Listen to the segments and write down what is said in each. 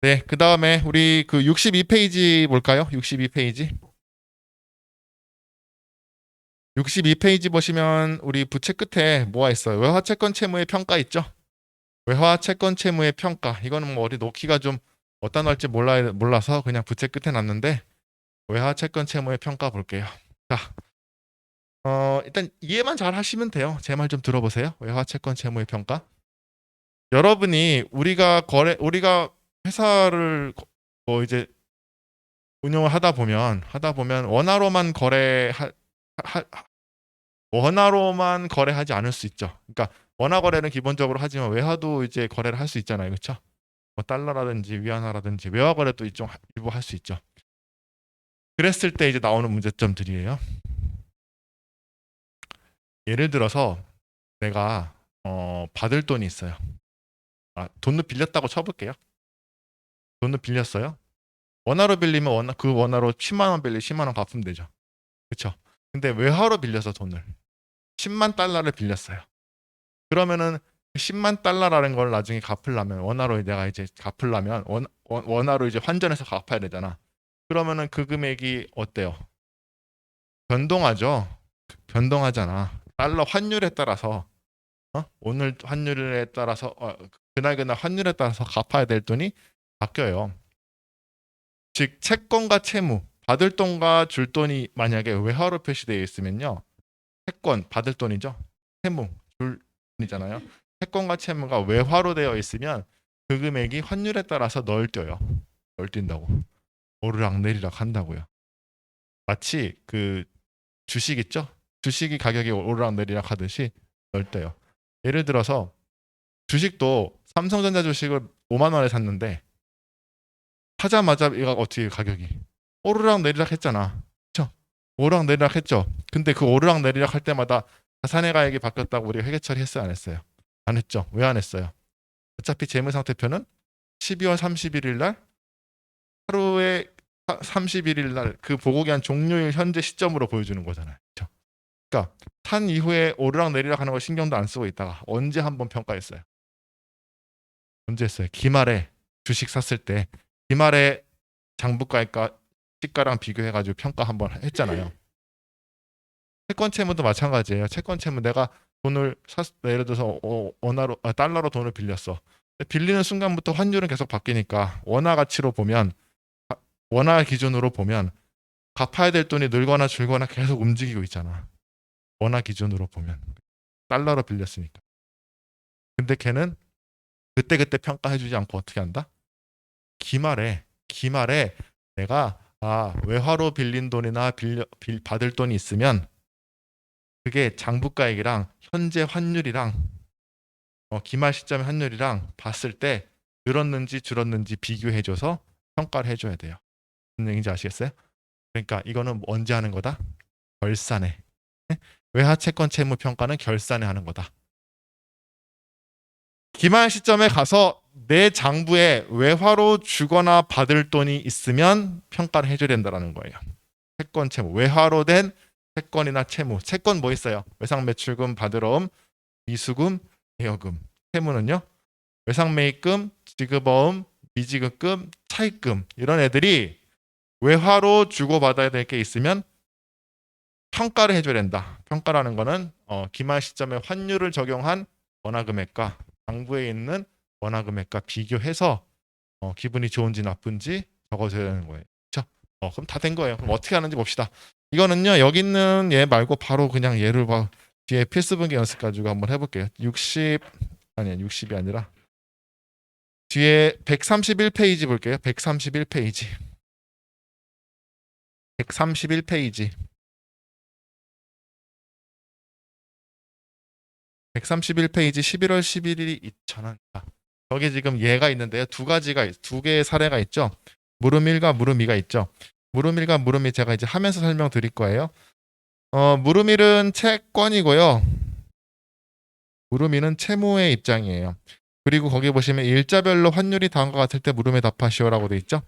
네, 그 다음에 우리 그 62페이지 볼까요? 62페이지. 62페이지 보시면 우리 부채 끝에 뭐가 있어요? 외화 채권 채무의 평가 있죠? 외화 채권 채무의 평가. 이거는 뭐 어디 놓기가 좀 어디다 넣을지 몰라서 그냥 부채 끝에 놨는데 외화 채권 채무의 평가 볼게요. 자, 일단 이해만 잘 하시면 돼요. 제 말 좀 들어보세요. 외화 채권 채무의 평가. 여러분이 우리가 회사를 뭐 이제 운영을 하다 보면 원화로만 거래하지 않을 수 있죠. 그러니까 원화 거래는 기본적으로 하지만 외화도 이제 거래를 할 수 있잖아요. 그렇죠? 뭐 달러라든지 위안화라든지 외화 거래도 일부 할 수 있죠. 그랬을 때 이제 나오는 문제점들이에요. 예를 들어서 내가 받을 돈이 있어요. 돈을 빌렸다고 쳐볼게요. 돈을 빌렸어요. 원화로 빌리면 그 원화로 10만 원 빌리 10만 원 갚으면 되죠. 그렇죠? 근데 외화로 빌려서 돈을 10만 달러를 빌렸어요. 그러면은 10만 달러라는 걸 나중에 갚으려면 원화로 내가 이제 갚으려면 원화로 이제 환전해서 갚아야 되잖아. 그러면은 그 금액이 어때요? 변동하죠. 변동하잖아. 달러 환율에 따라서 오늘 환율에 따라서 그날 환율에 따라서 갚아야 될 돈이 바뀌어요. 즉 채권과 채무, 받을 돈과 줄 돈이 만약에 외화로 표시되어 있으면요. 채권 받을 돈이죠. 채무 줄 돈이잖아요. 채권과 채무가 외화로 되어 있으면 그 금액이 환율에 따라서 널뛰어요. 널뛴다고. 오르락 내리락 한다고요. 마치 그 주식 있죠? 주식이 가격이 오르락 내리락 하듯이 널뛰어요. 예를 들어서 주식도 삼성전자 주식을 5만 원에 샀는데 사자마자 이거 어떻게 가격이 오르락 내리락 했잖아. 그쵸? 오르락 내리락 했죠. 근데 그 오르락 내리락 할 때마다 자산의 가액이 바뀌었다고 우리가 회계 처리했어요, 안 했어요? 안 했죠. 왜 안 했어요? 어차피 재무상태표는 12월 31일 날 하루에 31일 날 그 보고기한 종료일 현재 시점으로 보여주는 거잖아요. 그렇죠? 그러니까 산 이후에 오르락 내리락 하는 거 신경도 안 쓰고 있다가 언제 한번 평가했어요? 언제 했어요? 기말에 주식 샀을 때 기말에 장부가액과 시가랑 비교해가지고 평가 한번 했잖아요. 채권 채무도 마찬가지예요. 채권 채무 내가 돈을 예를 들어서 원화로 달러로 돈을 빌렸어. 빌리는 순간부터 환율은 계속 바뀌니까 원화 가치로 보면 원화 기준으로 보면 갚아야 될 돈이 늘거나 줄거나 계속 움직이고 있잖아. 원화 기준으로 보면 달러로 빌렸으니까. 근데 걔는 그때그때 평가해주지 않고 어떻게 한다? 기말에 내가 외화로 빌린 돈이나 받을 돈이 있으면 그게 장부가액이랑 현재 환율이랑 기말 시점 환율이랑 봤을 때 늘었는지 줄었는지 비교해줘서 평가를 해줘야 돼요. 무슨 얘기인지 아시겠어요? 그러니까 이거는 언제 하는 거다? 결산에. 외화채권 채무 평가는 결산에 하는 거다. 기말 시점에 가서 내 장부에 외화로 주거나 받을 돈이 있으면 평가를 해줘야 된다는 거예요. 채권 채무, 외화로 된 채권이나 채무. 채권 뭐 있어요? 외상매출금, 받으러움, 미수금, 대여금. 채무는요? 외상매입금, 지급어음, 미지급금, 차입금 이런 애들이 외화로 주고받아야 될 게 있으면 평가를 해줘야 된다. 평가라는 거는 기말 시점에 환율을 적용한 원화금액과 장부에 있는 원화금액과 비교해서 기분이 좋은지 나쁜지 적어줘야 되는 거예요. 그렇죠? 그럼 다 된 거예요. 그럼 어떻게 하는지 봅시다. 이거는요. 여기 있는 얘 말고 바로 그냥 얘를 뒤에 필수분기 연습 가지고 한번 해볼게요. 60이 아니라 뒤에 131페이지 볼게요. 131페이지. 131페이지. 131페이지 11월 11일이 2,000원. 여기 지금 얘가 있는데요. 두 개의 사례가 있죠. 물음 1과 물음 2가 있죠. 물음 1과 물음 2 제가 이제 하면서 설명드릴 거예요. 물음 1은 채권이고요. 물음 2는 채무의 입장이에요. 그리고 거기 보시면 일자별로 환율이 다음과 같을 때 물음에 답하시오라고 돼 있죠.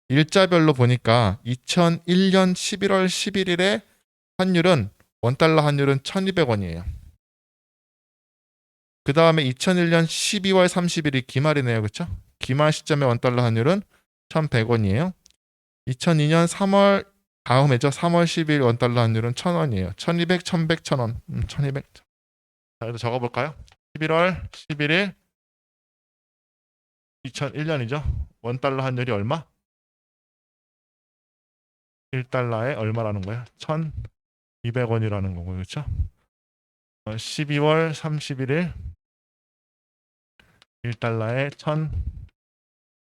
일자별로 보니까 2001년 11월 11일에 환율은 원달러 환율은 1,200원이에요. 그 다음에 2001년 12월 30일이 기말이네요. 그렇죠? 기말 시점의 원달러 환율은 1,100원이에요. 2002년 3월 다음 해죠. 3월 10일 원달러 환율은 1,000원이에요. 1,200, 1,100, 1,000원. 1,200. 자, 그래서 적어볼까요? 11월 11일 2001년이죠. 원달러 환율이 얼마? 1달러에 얼마라는 거예요? 1,200원이라는 거고, 그렇죠? 12월 31일 1달러에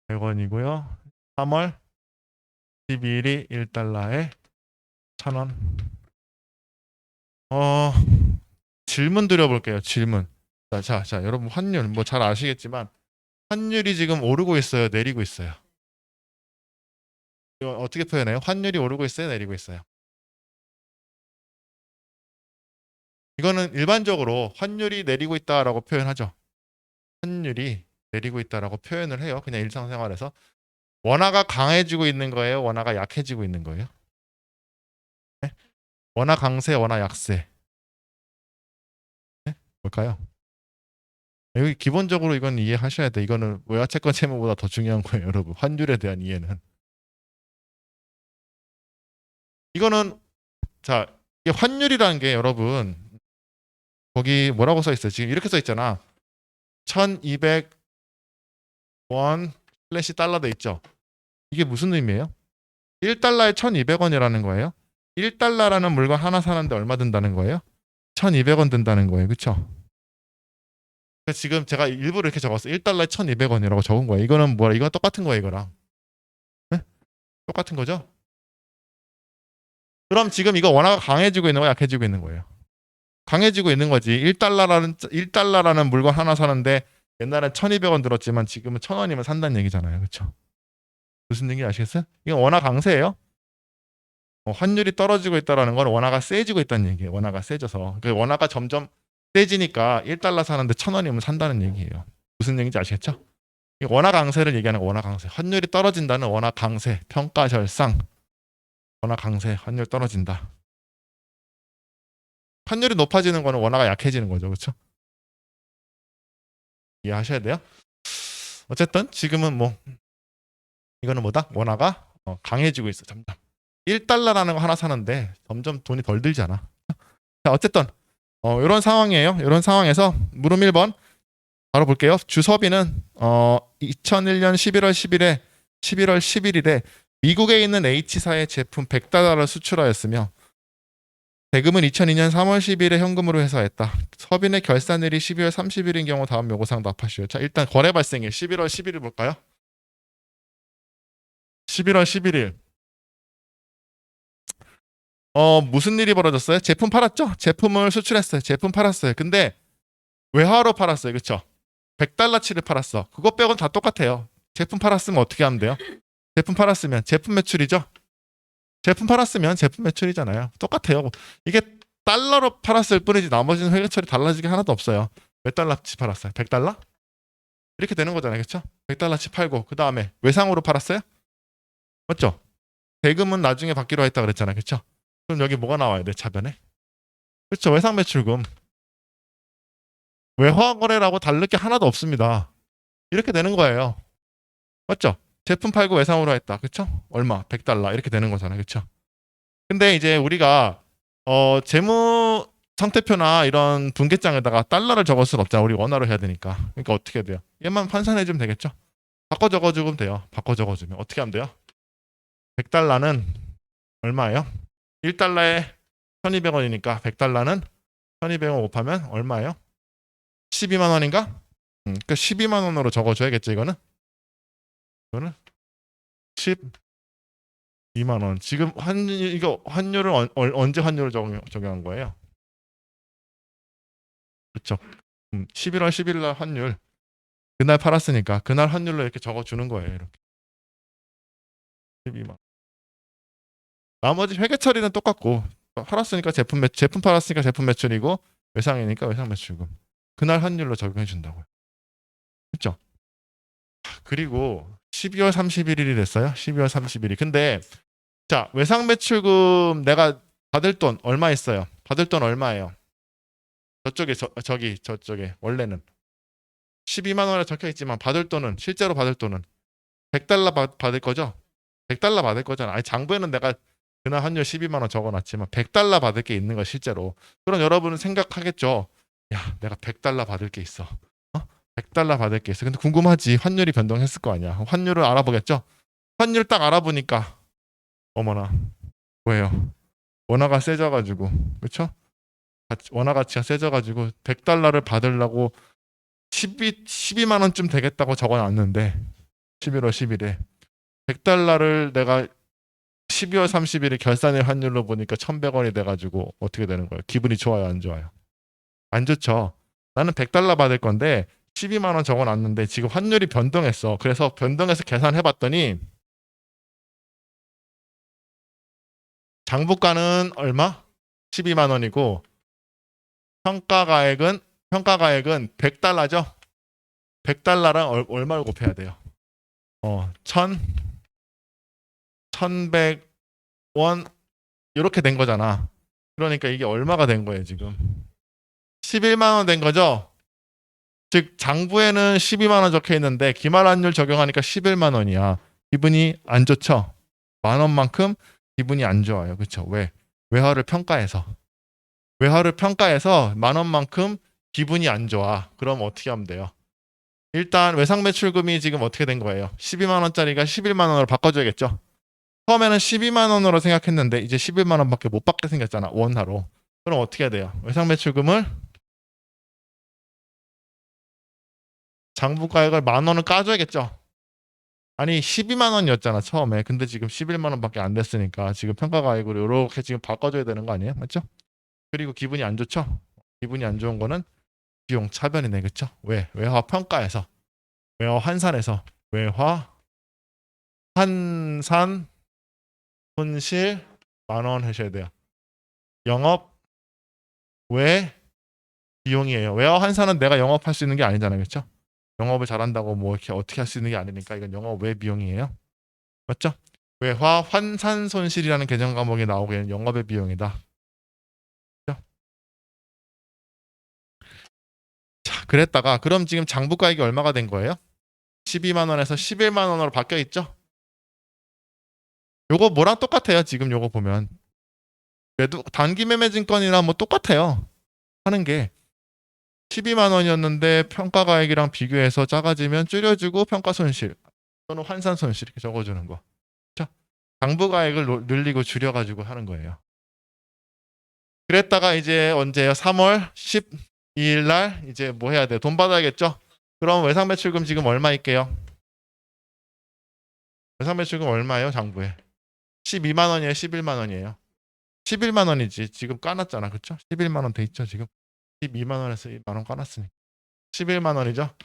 1,100원이고요. 3월 12일이 1달러에 1,000원. 질문 드려볼게요. 질문. 자, 여러분 환율 뭐 잘 아시겠지만 환율이 지금 오르고 있어요, 내리고 있어요? 이거 어떻게 표현해요? 환율이 오르고 있어요, 내리고 있어요? 이거는 일반적으로 환율이 내리고 있다라고 표현하죠. 환율이 내리고 있다라고 표현을 해요. 그냥 일상생활에서. 원화가 강해지고 있는 거예요? 원화가 약해지고 있는 거예요? 네? 원화 강세, 원화 약세. 네? 뭘까요? 여기 기본적으로 이건 이해하셔야 돼. 이거는 외화채권 채무보다 더 중요한 거예요, 여러분. 환율에 대한 이해는. 이거는 자, 이게 환율이라는 게 여러분 거기 뭐라고 써 있어요? 지금 이렇게 써 있잖아. 1,200원 슬래시 달러 돼 있죠. 이게 무슨 의미예요? 1달러에 1,200원이라는 거예요. 1달러라는 물건 하나 사는데 얼마 든다는 거예요? 1,200원 든다는 거예요. 그렇죠? 지금 제가 일부러 이렇게 적었어요. 1달러에 1,200원이라고 적은 거예요. 이거는 뭐야? 이건 똑같은 거예요, 이거랑. 네? 똑같은 거죠? 그럼 지금 이거 원화가 강해지고 있는 거야, 약해지고 있는 거예요? 강해지고 있는 거지. 1달러라는 물건 하나 사는데 옛날엔 1,200원 들었지만 지금은 1,000원이면 산다는 얘기잖아요. 그렇죠? 무슨 얘기 아시겠어요? 이건 원화 강세예요. 환율이 떨어지고 있다라는 건 원화가 세지고 있다는 얘기예요. 원화가 세져서. 그 원화가 점점 세지니까 1달러 사는데 1,000원이면 산다는 얘기예요. 무슨 얘기인지 아시겠죠? 이 원화 강세를 얘기하는 거 원화 강세. 환율이 떨어진다는 원화 강세, 평가절상. 원화 강세, 환율 떨어진다. 환율이 높아지는 거는 원화가 약해지는 거죠. 그렇죠? 이해하셔야 돼요. 어쨌든 지금은 뭐 이거는 뭐다? 원화가 강해지고 있어. 점점. 1달러라는 거 하나 사는데 점점 돈이 덜 들잖아. 자, 어쨌든 이런 상황이에요. 이런 상황에서 물음 1번 바로 볼게요. 주섭이는 2001년 11월 11일에 미국에 있는 H사의 제품 100달러를 수출하였으며 대금은 2002년 3월 10일에 현금으로 회사했다. 서빈의 결산일이 12월 30일인 경우 다음 요구사항 답하시오. 자, 일단 거래 발생일 11월 11일 볼까요? 11월 11일. 무슨 일이 벌어졌어요? 제품 팔았죠? 제품을 수출했어요. 제품 팔았어요. 근데 외화로 팔았어요. 그쵸? 100달러치를 팔았어. 그거 빼고는 다 똑같아요. 제품 팔았으면 어떻게 하면 돼요? 제품 팔았으면 제품 매출이죠? 제품 팔았으면 제품 매출이잖아요. 똑같아요. 이게 달러로 팔았을 뿐이지 나머지는 회계처리 달라지게 하나도 없어요. 몇 달러치 팔았어요? 100달러? 이렇게 되는 거잖아요. 그렇죠? 100달러치 팔고 그 다음에 외상으로 팔았어요? 맞죠? 대금은 나중에 받기로 했다 그랬잖아요. 그렇죠? 그럼 여기 뭐가 나와야 돼? 차변에? 그렇죠. 외상 매출금. 외화 거래라고 다를 게 하나도 없습니다. 이렇게 되는 거예요. 맞죠? 제품 팔고 외상으로 했다. 그렇죠? 얼마? 100달러 이렇게 되는 거잖아요. 그렇죠? 근데 이제 우리가 재무 상태표나 이런 분계장에다가 달러를 적을 수는 없잖아. 우리 원화로 해야 되니까. 그러니까 어떻게 해야 돼요? 얘만 환산해 주면 되겠죠? 바꿔 적어 주면 돼요. 바꿔 적어 주면 어떻게 하면 돼요? 100달러는 얼마예요? 1달러에 1,200원이니까 100달러는 1,200원 곱하면 얼마예요? 12만 원인가? 그러니까 12만 원으로 적어 줘야겠죠, 이거는? 이거는 12만 원. 지금 이거 환율을 언제 환율을 적용한 거예요? 그렇죠. 11월 10일 날 환율. 그날 팔았으니까 그날 환율로 이렇게 적어 주는 거예요, 이렇게. 12만. 나머지 회계 처리는 똑같고 팔았으니까 제품 팔았으니까 제품 매출이고 외상이니까 외상 매출금. 그날 환율로 적용해 준다고요. 그렇죠? 그리고 12월 31일이 됐어요. 12월 31일. 근데 자, 외상 매출금 내가 받을 돈 얼마 있어요? 받을 돈 얼마예요? 저쪽에 저쪽에 원래는 12만 원에 적혀 있지만 받을 돈은 실제로 받을 돈은 100달러 받을 거죠? 100달러 받을 거잖아. 아니 장부에는 내가 그날 환율 12만 원 적어놨지만 100달러 받을 게 있는 거 실제로. 그럼 여러분은 생각하겠죠. 야, 내가 100달러 받을 게 있어. 100달러 받을 게 있어. 근데 궁금하지. 환율이 변동했을 거 아니야. 환율을 알아보겠죠. 환율 딱 알아보니까 어머나 뭐예요? 원화가 세져가지고 그렇죠? 원화 가치가 세져가지고 100달러를 받으려고 12만 원쯤 되겠다고 적어놨는데 11월 10일에 100달러를 내가 12월 30일에 결산일 환율로 보니까 1,100원이 돼가지고 어떻게 되는 거예요? 기분이 좋아요, 안 좋아요? 안 좋죠. 나는 100달러 받을 건데 12만 원 적어놨는데 지금 환율이 변동했어. 그래서 변동해서 계산해봤더니 장부가는 얼마? 12만 원이고 평가가액은 100달러죠. 100달러랑 얼마를 곱해야 돼요? 1,100원 이렇게 된 거잖아. 그러니까 이게 얼마가 된 거예요, 지금? 11만 원 된 거죠? 즉 장부에는 12만 원 적혀 있는데 기말 환율 적용하니까 11만 원이야. 기분이 안 좋죠? 만 원만큼 기분이 안 좋아요. 그렇죠? 왜? 외화를 평가해서. 외화를 평가해서 만 원만큼 기분이 안 좋아. 그럼 어떻게 하면 돼요? 일단 외상 매출금이 지금 어떻게 된 거예요? 12만 원짜리가 11만 원으로 바꿔줘야겠죠? 처음에는 12만 원으로 생각했는데 이제 11만 원밖에 못 받게 생겼잖아. 원화로. 그럼 어떻게 해야 돼요? 외상 매출금을 장부가액을 만 원을 까줘야겠죠? 아니 12만 원이었잖아 처음에. 근데 지금 11만 원밖에 안 됐으니까 지금 평가가액으로 이렇게 지금 바꿔줘야 되는 거 아니에요? 맞죠? 그리고 기분이 안 좋죠? 기분이 안 좋은 거는 비용 차변이네. 그쵸? 왜? 외화 평가에서 외화 환산에서 외화 환산 손실 만 원 하셔야 돼요. 영업 외 비용이에요. 외화 환산은 내가 영업할 수 있는 게 아니잖아요. 그렇죠? 영업을 잘한다고 뭐 이렇게 어떻게 할 수 있는 게 아니니까 이건 영업 외 비용이에요. 맞죠? 외화 환산 손실이라는 개정 과목이 나오기에는 영업의 비용이다. 그렇죠? 자, 그랬다가 그럼 지금 장부가액이 얼마가 된 거예요? 12만 원에서 11만 원으로 바뀌어 있죠? 요거 뭐랑 똑같아요. 지금 요거 보면 단기 매매 증권이랑 뭐 똑같아요. 하는 게 12만 원이었는데 평가가액이랑 비교해서 작아지면 줄여주고 평가 손실 또는 환산 손실 이렇게 적어주는 거. 자, 장부가액을 늘리고 줄여가지고 하는 거예요. 그랬다가 이제 언제요? 3월 12일 날 이제 뭐 해야 돼요? 돈 받아야겠죠? 그럼 외상 매출금 지금 얼마 있게요? 외상 매출금 얼마예요? 장부에 12만 원이에요? 11만 원이에요? 11만 원이지. 지금 까놨잖아. 그쵸? 11만 원 돼 있죠 지금. 12만 원에서 1만 원 까놨으니까 11만 원이죠.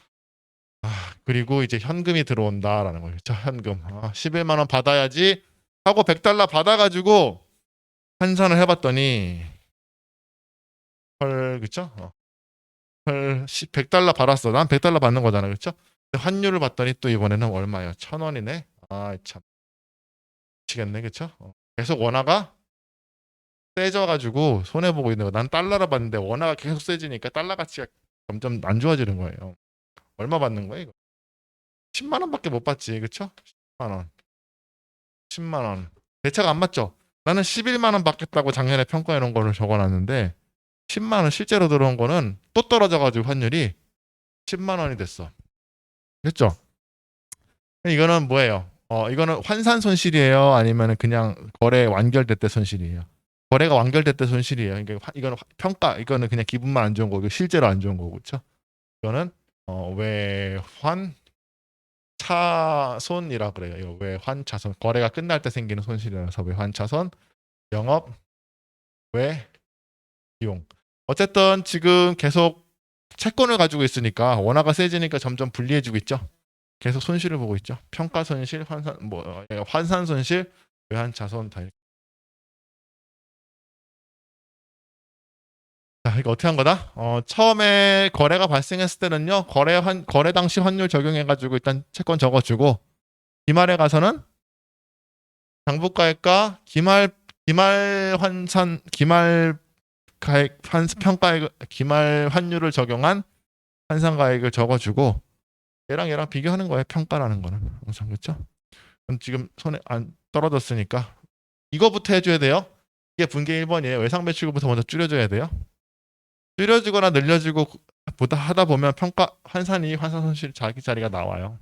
그리고 이제 현금이 들어온다라는 거죠. 현금. 11만 원 받아야지 하고 100달러 받아가지고 환산을 해봤더니 헐 그쵸? 헐 100달러 받았어. 난 100달러 받는 거잖아. 그쵸? 근데 환율을 봤더니 또 이번에는 얼마예요? 1,000원이네. 참 미치겠네. 그쵸? 계속 원화가 세져가지고 손해보고 있는 거. 난 달러를 받는데 원화가 계속 세지니까 달러 가치가 점점 안 좋아지는 거예요. 얼마 받는 거예요 이거? 10만 원밖에 못 받지. 그쵸? 10만 원. 10만 원. 대차가 안 맞죠? 나는 11만 원 받겠다고 작년에 평가해 놓은 거를 적어놨는데 10만 원 실제로 들어온 거는 또 떨어져가지고 환율이 10만 원이 됐어. 됐죠? 이거는 뭐예요? 이거는 환산 손실이에요? 아니면 그냥 거래 완결될 때 손실이에요? 거래가 완결될 때 손실이에요. 그러니까 이거는 평가, 이거는 그냥 기분만 안 좋은 거고 실제로 안 좋은 거고, 그렇죠? 이거는 외환 차손이라 그래요. 이거 외환차손. 거래가 끝날 때 생기는 손실이라서 외환차손. 영업 외 비용. 어쨌든 지금 계속 채권을 가지고 있으니까 원화가 세지니까 점점 불리해지고 있죠. 계속 손실을 보고 있죠. 평가 손실, 환산 손실, 외환 자손 다. 자, 이거 어떻게 한 거다? 처음에 거래가 발생했을 때는요. 거래 당시 환율 적용해 가지고 일단 채권 적어주고 기말에 가서는 장부가액과 기말 환산 기말 가액 평가액 기말 환율을 적용한 환산가액을 적어주고 얘랑 비교하는 거예요. 평가라는 거는 항상. 그렇죠? 그럼 지금 손에 안 떨어졌으니까 이거부터 해줘야 돼요. 이게 분계 1번이에요. 외상 매출고부터 먼저 줄여줘야 돼요. 줄여주거나 늘려주고 보다 하다 보면 평가 환산이익, 환산손실 자기 자리가 나와요.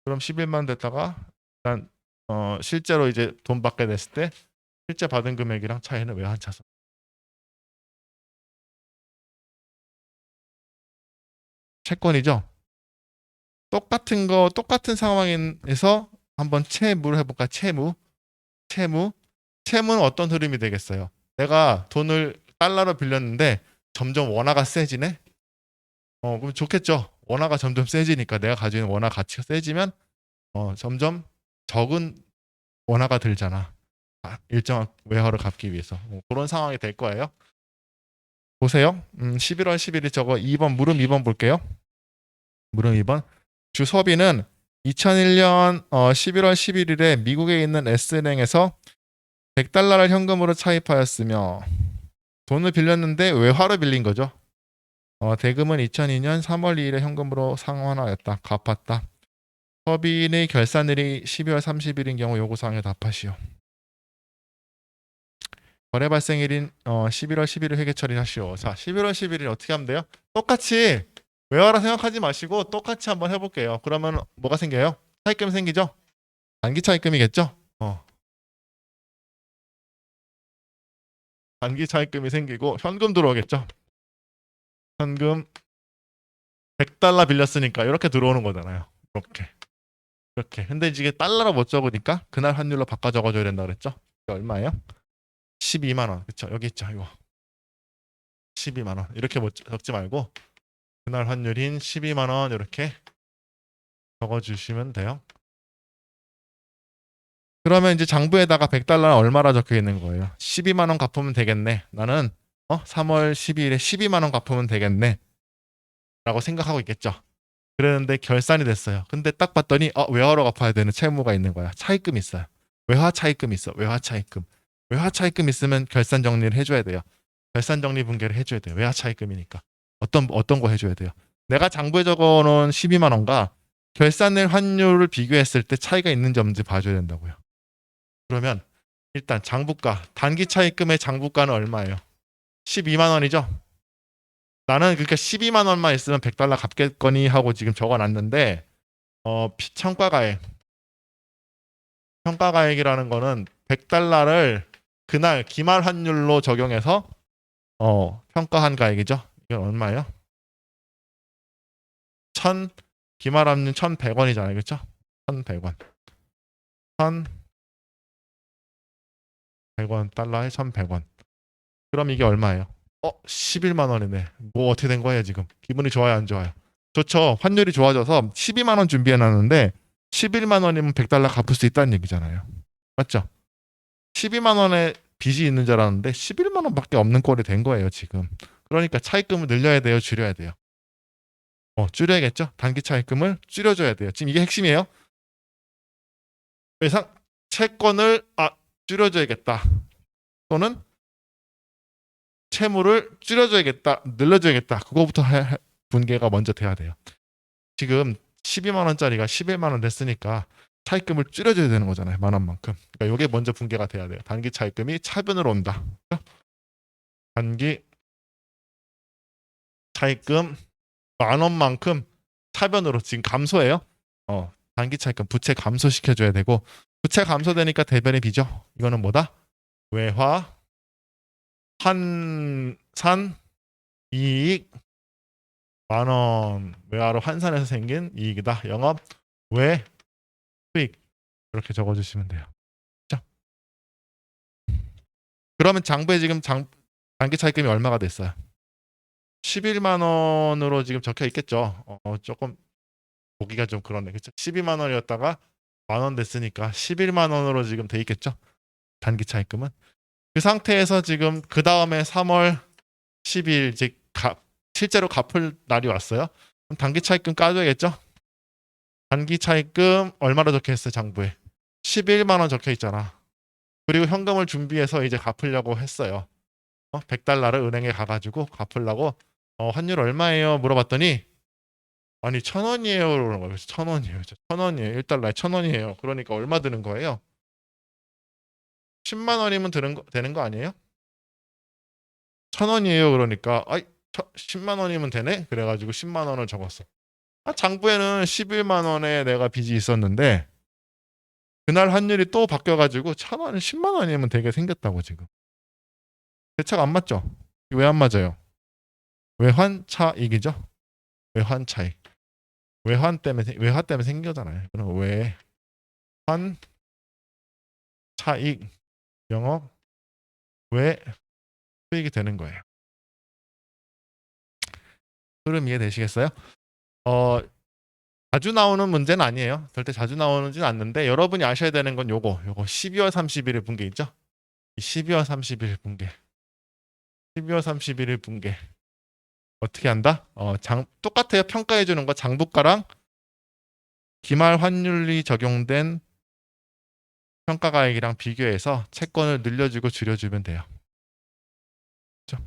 그럼 11만 됐다가 일단 실제로 이제 돈 받게 됐을 때 실제 받은 금액이랑 차이는 외환차손. 채권이죠. 똑같은 거 똑같은 상황에서 한번 채무를 해볼까? 채무는 어떤 흐름이 되겠어요? 내가 돈을 달러로 빌렸는데 점점 원화가 세지네. 그럼 좋겠죠. 원화가 점점 세지니까 내가 가지고 있는 원화 가치가 세지면 점점 적은 원화가 들잖아. 일정한 외화를 갚기 위해서. 그런 상황이 될 거예요. 보세요. 11월 11일 저거 2번 물음 2번 볼게요. 물음 2번. 주 소비는 2001년 11월 11일에 미국에 있는 S은행에서 100달러를 현금으로 차입하였으며 돈을 빌렸는데 외화로 빌린 거죠. 대금은 2002년 3월 2일에 현금으로 상환하였다. 갚았다. 서비인의 결산일이 12월 30일인 경우 요구사항에 답하시오. 거래 발생일인 11월 11일 회계 처리하시오. 자, 11월 11일 어떻게 하면 돼요? 똑같이 외화라 생각하지 마시고 똑같이 한번 해볼게요. 그러면 뭐가 생겨요? 차입금 생기죠? 단기 차입금이겠죠? 단기 차입금이 생기고 현금 들어오겠죠? 현금 100달러 빌렸으니까 이렇게 들어오는 거잖아요. 이렇게. 근데 이게 달러로 못 적으니까 그날 환율로 바꿔 적어줘야 된다 그랬죠? 이게 얼마예요? 12만 원. 그쵸? 여기 있죠. 이거. 12만 원. 이렇게 못 적지 말고 그날 환율인 12만 원 이렇게 적어주시면 돼요. 그러면 이제 장부에다가 100달러는 얼마나 적혀 있는 거예요? 12만 원 갚으면 되겠네. 나는 3월 12일에 12만 원 갚으면 되겠네. 라고 생각하고 있겠죠. 그랬는데 결산이 됐어요. 근데 딱 봤더니 외화로 갚아야 되는 채무가 있는 거야. 차입금이 있어요. 외화 차입금이 있어. 외화 차입금. 외화 차입금 있으면 결산 정리를 해줘야 돼요. 결산 정리 분계를 해줘야 돼요. 외화 차입금이니까. 어떤 거 해줘야 돼요. 내가 장부에 적어놓은 12만 원과 결산일 환율을 비교했을 때 차이가 있는지 없는지 봐줘야 된다고요. 그러면 일단 장부가 단기 차입금의 장부가는 얼마예요? 12만 원이죠. 나는 그러니까 12만 원만 있으면 100달러 갚겠거니 하고 지금 적어놨는데 평가가액이라는 거는 100달러를 그날 기말 환율로 적용해서 평가한 가액이죠. 이건 얼마예요? 기말 환율 1,100원이잖아요. 그렇죠? 1,100원. 1,100원 달러에 1,100원. 그럼 이게 얼마예요? 11만 원이네. 뭐 어떻게 된 거예요, 지금? 기분이 좋아요, 안 좋아요? 좋죠. 환율이 좋아져서 12만 원 준비해 놨는데 11만 원이면 100달러 갚을 수 있다는 얘기잖아요. 맞죠? 12만 원의 빚이 있는 줄 알았는데 11만 원밖에 없는 꼴이 된 거예요, 지금. 그러니까 차입금을 늘려야 돼요, 줄여야 돼요? 줄여야겠죠? 단기 차입금을 줄여줘야 돼요. 지금 이게 핵심이에요. 외상 채권을 줄여줘야겠다. 또는 채무를 줄여줘야겠다, 늘려줘야겠다. 그거부터 분계가 먼저 돼야 돼요. 지금 12만 원짜리가 11만 원 됐으니까 차입금을 줄여줘야 되는 거잖아요. 만 원만큼. 그러니까 이게 먼저 분계가 돼야 돼요. 단기 차입금이 차변으로 온다. 단기 차입금 만 원만큼 차변으로 지금 감소해요. 단기 차입금 부채 감소시켜줘야 되고 부채 감소되니까 대변이 비죠. 이거는 뭐다? 외화 환산 이익 만 원 외화로 환산해서 생긴 이익이다. 영업 외 수익 이렇게 적어주시면 돼요. 그렇죠? 그러면 장부에 지금 단기 차입금이 얼마가 됐어요? 11만 원으로 지금 적혀 있겠죠. 조금 보기가 좀 그렇네. 그렇죠? 12만 원이었다가 만 원 됐으니까 11만 원으로 지금 돼 있겠죠. 단기 차입금은. 그 상태에서 지금 그 다음에 3월 10일 이제 실제로 갚을 날이 왔어요. 그럼 단기 차입금 까줘야겠죠? 단기 차입금 얼마로 적혀 있어요, 장부에? 11만 원 적혀 있잖아. 그리고 현금을 준비해서 이제 갚으려고 했어요. 100달러를 은행에 가가지고 갚으려고 환율 얼마예요? 물어봤더니 아니 1,000원이에요. 그러는 거예요. 그래서 1,000원이에요. 1,000원이에요. 1달러에 1,000원이에요. 그러니까 얼마 드는 거예요? 10만 원이면 되는 거 아니에요? 1,000원이에요. 그러니까 10만 원이면 되네? 그래가지고 10만 원을 적었어. 장부에는 11만 원에 내가 빚이 있었는데 그날 환율이 또 바뀌어가지고 1,000원, 10만 원이면 되게 생겼다고 지금. 대차가 안 맞죠? 왜 안 맞아요? 외환차익이죠? 외환차익. 외화 때문에 생겨잖아요. 그럼 외환 차익 영업 외 수익이 되는 거예요. 흐름 이해되시겠어요? 어, 자주 나오는 문제는 아니에요. 절대 자주 나오는지는 않는데 여러분이 아셔야 되는 건 요거 12월 30일의 분계 있죠? 이 12월 30일 분계. 12월 31일 분계. 어떻게 한다? 똑같아요. 평가해 주는 거 장부가랑 기말 환율이 적용된 평가가액이랑 비교해서 채권을 늘려주고 줄여주면 돼요. 그렇죠?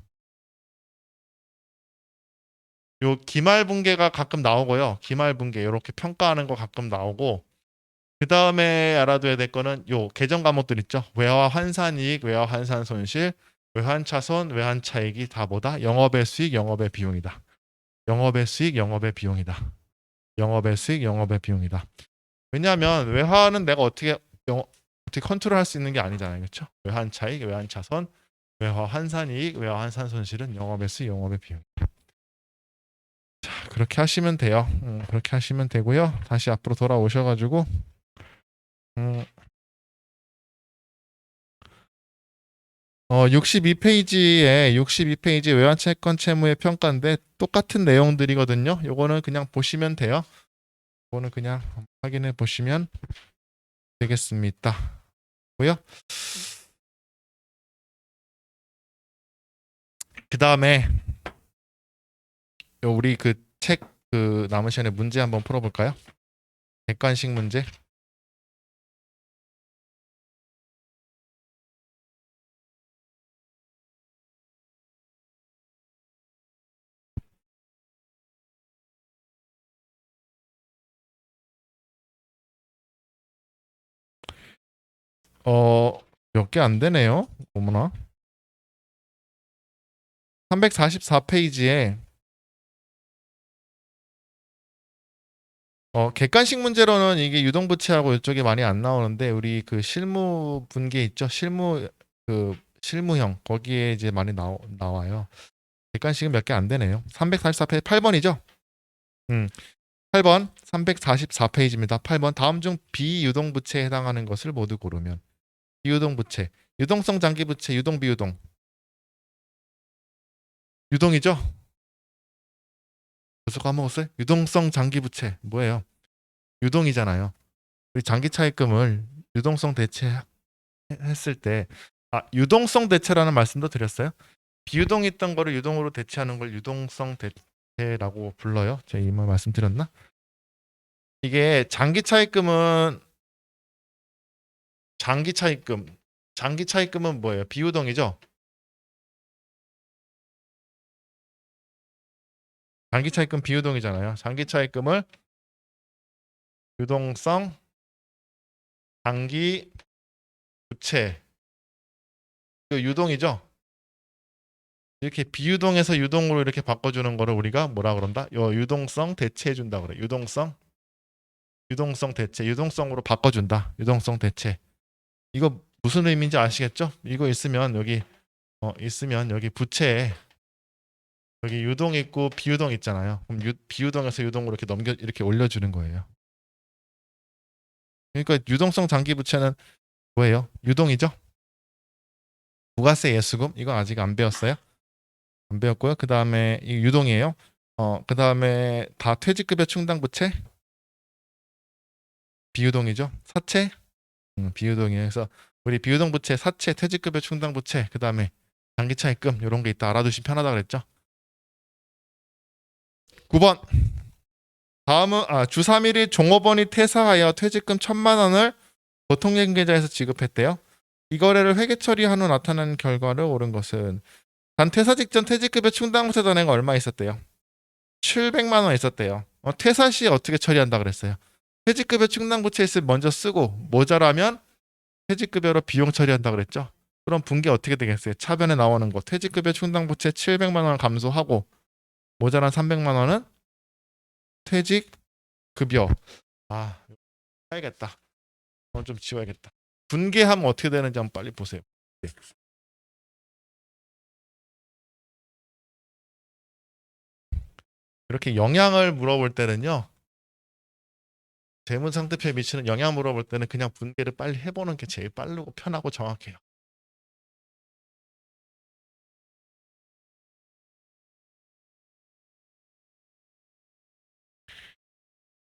요 기말 분계가 가끔 나오고요. 기말 분계 이렇게 평가하는 거 가끔 나오고 그 다음에 알아둬야 될 거는 요 계정 과목들 있죠. 외화 환산이익, 외화 환산 손실, 외환차손, 외환차익이 다 뭐다? 영업의 수익, 영업의 비용이다. 영업의 수익, 영업의 비용이다. 영업의 수익, 영업의 비용이다. 왜냐하면 외화는 내가 어떻게 컨트롤할 수 있는 게 아니잖아요. 그렇죠? 외환차익, 외환차손, 외화 환산이익, 외화 환산 손실은 영업의 수익, 영업의 비용. 자, 그렇게 하시면 돼요. 그렇게 하시면 되고요. 다시 앞으로 돌아오셔가지고 62페이지 외환채권 채무의 평가인데 똑같은 내용들이거든요. 요거는 그냥 보시면 돼요. 요거는 그냥 확인해 보시면 되겠습니다. 고요. 그 다음에 우리 그 책 그 남은 시간에 문제 한번 풀어볼까요? 객관식 문제. 몇 개 안 되네요. 어머나. 344페이지에 객관식 문제로는 이게 유동부채하고 이쪽이 많이 안 나오는데 우리 그 실무 분계 있죠? 실무형 거기에 이제 많이 나와요. 객관식은 몇 개 안 되네요. 344페이지 8번이죠? 8번 344페이지입니다. 8번 다음 중 비유동부채에 해당하는 것을 모두 고르면 비유동부채 유동성 장기부채 유동 비유동 유동이죠? 벌써 까먹었어요? 유동성 장기부채 뭐예요? 유동이잖아요. 우리 장기 차입금을 유동성 대체했을 때 유동성 대체라는 말씀도 드렸어요. 비유동이 있던 거를 유동으로 대체하는 걸 유동성 대체라고 불러요. 제가 이 말 말씀드렸나? 이게 장기 차입금은 뭐예요? 비유동이죠. 장기 차입금 비유동이잖아요. 장기 차입금을 유동성 장기 부채 유동이죠. 이렇게 비유동에서 유동으로 이렇게 바꿔주는 거를 우리가 뭐라 그런다? 유동성 대체해 준다 그래. 유동성 대체, 유동성으로 바꿔준다. 유동성 대체. 이거 무슨 의미인지 아시겠죠? 이거 있으면 여기 부채에 여기 유동 있고 비유동 있잖아요. 그럼 비유동에서 유동으로 이렇게 올려주는 거예요. 그러니까 유동성 장기 부채는 뭐예요? 유동이죠? 부가세 예수금 이건 아직 안 배웠어요? 안 배웠고요. 그 다음에 이 유동이에요. 그 다음에 다 퇴직급여 충당 부채 비유동이죠. 사채 비유동이에요. 그래서 우리 비유동 부채, 사채, 퇴직급여 충당 부채, 그 다음에 장기차입금 이런 게 있다 알아두시면 편하다 그랬죠. 9번 다음은 주 3일이 종업원이 퇴사하여 퇴직금 1,000만 원을 보통예금 계좌에서 지급했대요. 이 거래를 회계 처리한 후 나타난 결과를 옳은 것은 단 퇴사 직전 퇴직급여 충당부채 잔액가 얼마 있었대요? 700만 원 있었대요. 퇴사 시에 어떻게 처리한다 그랬어요? 퇴직급여 충당부채 있으면 먼저 쓰고 모자라면 퇴직급여로 비용 처리한다 그랬죠? 그럼 분기 어떻게 되겠어요? 차변에 나오는 거 퇴직급여 충당부채 700만 원 감소하고 모자란 300만 원은 퇴직급여. 아, 해야겠다. 오늘 좀 지워야겠다. 분기하면 어떻게 되는지 한번 빨리 보세요. 네. 이렇게 영향을 물어볼 때는요. 재무 상태표에 미치는 영향 물어볼 때는 그냥 분기를 빨리 해보는 게 제일 빠르고 편하고 정확해요.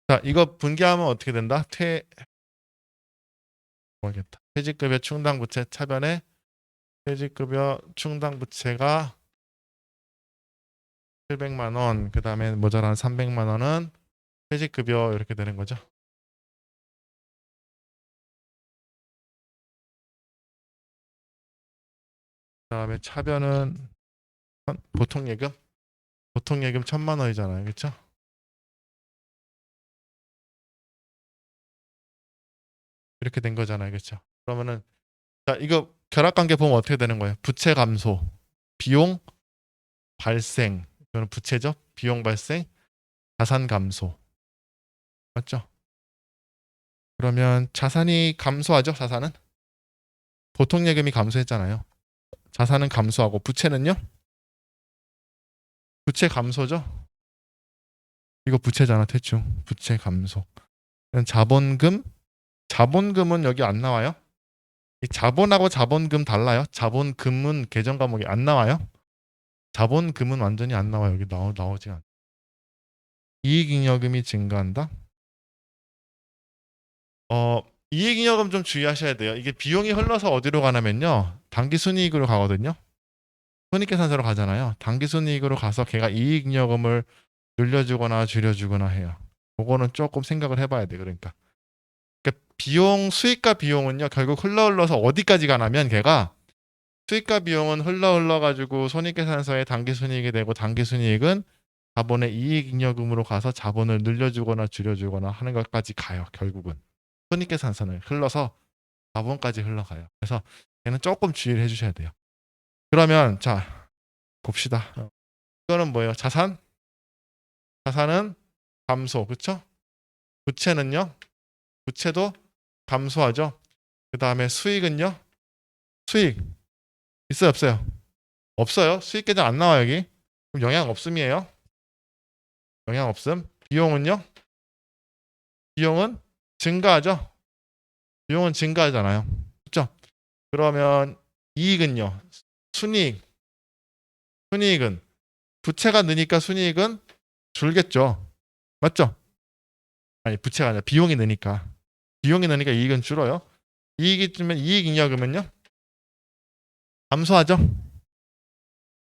자, 이거 분기하면 어떻게 된다? 모르겠다. 퇴직급여 충당부채 차변에 퇴직급여 충당부채가 700만 원, 그 다음에 모자란 300만 원은 퇴직급여 이렇게 되는 거죠. 그 다음에 차변은 보통예금? 보통예금 1000만 원이잖아요. 그렇죠? 이렇게 된 거잖아요. 그렇죠? 그러면은 자, 이거 결합관계 보면 어떻게 되는 거예요? 부채 감소, 비용 발생, 이거는 부채죠? 비용 발생, 자산 감소. 맞죠? 그러면 자산이 감소하죠? 자산은? 보통예금이 감소했잖아요. 자산은 감소하고 부채는요? 부채 감소죠? 이거 부채잖아, 대충. 부채 감소. 자본금? 자본금은 여기 안 나와요? 이 자본하고 자본금 달라요? 자본금은 계정 과목이 안 나와요? 자본금은 완전히 안 나와요. 여기 나오지 않아. 이익잉여금이 증가한다? 이익잉여금 좀 주의하셔야 돼요. 이게 비용이 흘러서 어디로 가냐면요. 당기순이익으로 가거든요. 손익계산서로 가잖아요. 당기순이익으로 가서 걔가 이익잉여금을 늘려주거나 줄여주거나 해요. 그거는 조금 생각을 해봐야 돼. 그러니까 비용 수익과 비용은요 결국 흘러서 어디까지 가냐면 걔가 수익과 비용은 흘러가지고 손익계산서에 당기순이익이 되고 당기순이익은 자본의 이익잉여금으로 가서 자본을 늘려주거나 줄여주거나 하는 것까지 가요. 결국은 손익계산서는 흘러서 자본까지 흘러가요. 그래서 얘는 조금 주의를 해주셔야 돼요. 그러면 자 봅시다. 이거는 뭐예요? 자산은 감소, 그렇죠? 부채는요? 부채도 감소하죠. 그 다음에 수익은요? 수익 있어요, 없어요? 없어요. 수익 계정 안 나와 여기. 그럼 영향 없음이에요. 영향 없음. 비용은요? 비용은 증가하죠. 비용은 증가하잖아요. 그렇죠? 그러면 이익은요? 순이익. 순이익은 부채가 느니까 순이익은 줄겠죠. 맞죠? 아니 부채가 아니라 비용이 느니까. 비용이 느니까 이익은 줄어요. 이익이 줄면 이익잉여금은요? 감소하죠.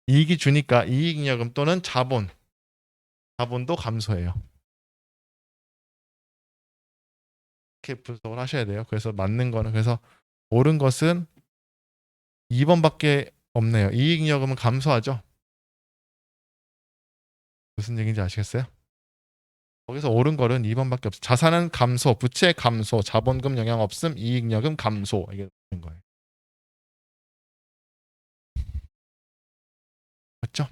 이익이 주니까 이익잉여금 또는 자본도 감소해요. 이렇게 분석을 하셔야 돼요. 그래서 맞는 거는 그래서 옳은 것은 2번밖에 없네요. 이익잉여금은 감소하죠. 무슨 얘기인지 아시겠어요? 거기서 옳은 거는 2번밖에 없어요. 자산은 감소, 부채 감소, 자본금 영향 없음, 이익잉여금 감소. 이게 되는 거예요. 맞죠?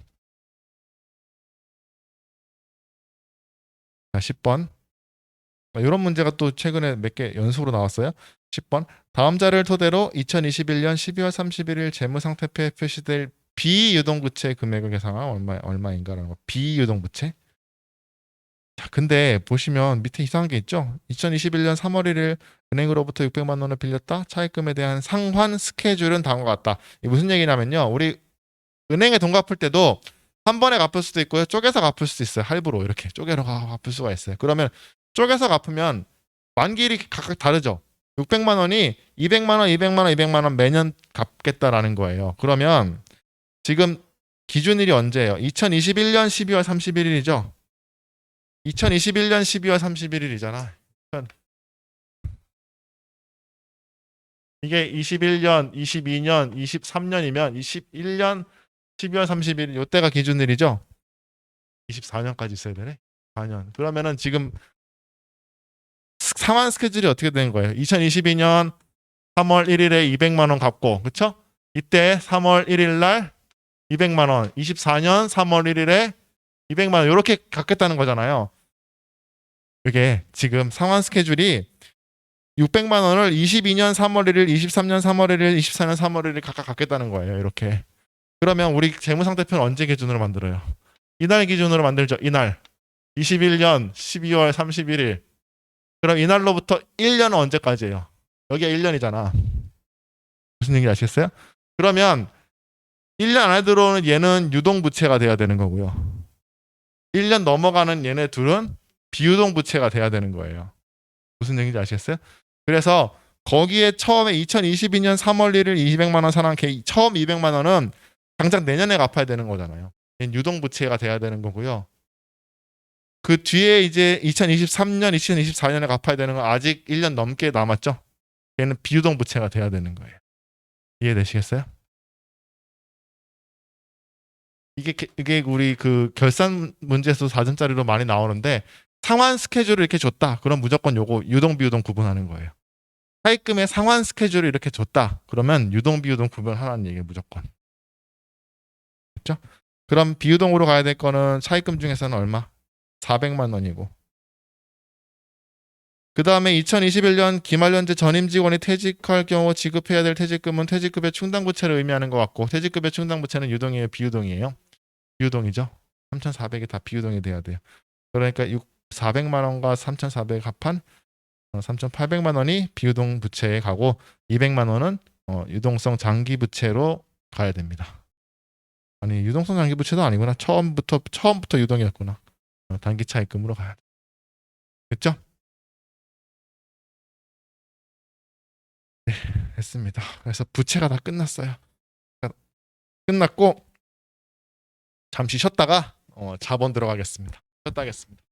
자, 10번. 이런 문제가 또 최근에 몇 개 연속으로 나왔어요. 10번. 다음 자료를 토대로 2021년 12월 31일 재무상태표에 표시될 비유동부채 금액을 계산하면 얼마인가라는 거. 비유동부채. 자, 근데 보시면 밑에 이상한 게 있죠. 2021년 3월 1일 은행으로부터 600만 원을 빌렸다. 차입금에 대한 상환 스케줄은 다음과 같다. 이게 무슨 얘기냐면요. 우리 은행에 돈 갚을 때도 한 번에 갚을 수도 있고요. 쪼개서 갚을 수도 있어요. 할부로 이렇게 쪼개서 갚을 수가 있어요. 그러면 쪼개서 갚으면 만기일이 각각 다르죠. 600만 원이 200만 원, 200만 원, 200만 원 매년 갚겠다라는 거예요. 그러면 지금 기준일이 언제예요? 2021년 12월 31일이죠. 2021년 12월 31일이잖아. 이게 21년, 22년, 23년이면 21년 12월 30일 요때가 기준일이죠. 24년까지 있어야 되네. 4년. 그러면은 지금 상환 스케줄이 어떻게 된 거예요? 2022년 3월 1일에 200만 원 갚고, 그렇죠? 이때 3월 1일 날 200만 원, 24년 3월 1일에 200만 원 이렇게 갚겠다는 거잖아요. 이게 지금 상환 스케줄이 600만 원을 22년 3월 1일, 23년 3월 1일, 24년 3월 1일 각각 갚겠다는 거예요. 이렇게. 그러면 우리 재무상태표는 언제 기준으로 만들어요? 이날 기준으로 만들죠. 이날. 21년 12월 31일. 그럼 이날로부터 1년은 언제까지예요? 여기가 1년이잖아. 무슨 얘기인지 아시겠어요? 그러면 1년 안에 들어오는 얘는 유동부채가 돼야 되는 거고요. 1년 넘어가는 얘네 둘은 비유동부채가 돼야 되는 거예요. 무슨 얘기인지 아시겠어요? 그래서 거기에 처음에 2022년 3월 1일 200만 원 사는 처음 200만 원은 당장 내년에 갚아야 되는 거잖아요. 얘는 유동부채가 돼야 되는 거고요. 그 뒤에 이제 2023년, 2024년에 갚아야 되는 건 아직 1년 넘게 남았죠. 얘는 비유동부채가 돼야 되는 거예요. 이해되시겠어요? 이게 우리 그 결산 문제에서 4점짜리로 많이 나오는데 상환 스케줄을 이렇게 줬다. 그럼 무조건 요거 유동 비유동 구분하는 거예요. 차입금의 상환 스케줄을 이렇게 줬다. 그러면 유동 비유동 구분하라는 얘기예요. 무조건. 그렇죠? 그럼 비유동으로 가야 될 거는 차입금 중에서는 얼마? 400만 원이고. 그 다음에 2021년 기말연재 전임 직원이 퇴직할 경우 지급해야 될 퇴직금은 퇴직급의 충당부채를 의미하는 것 같고 퇴직급의 충당부채는 유동이에요? 비유동이에요? 비유동이죠. 3,400이 다 비유동이 돼야 돼요. 그러니까 400만 원과 3,400 합한 3,800만 원이 비유동 부채에 가고 200만 원은 유동성 장기 부채로 가야 됩니다. 아니 유동성 장기 부채도 아니구나. 처음부터 유동이었구나. 단기 차입금으로 가야 돼. 됐죠? 네, 했습니다. 그래서 부채가 다 끝났어요. 끝났고 잠시 쉬었다가 자본 들어가겠습니다. 쉬었다 하겠습니다.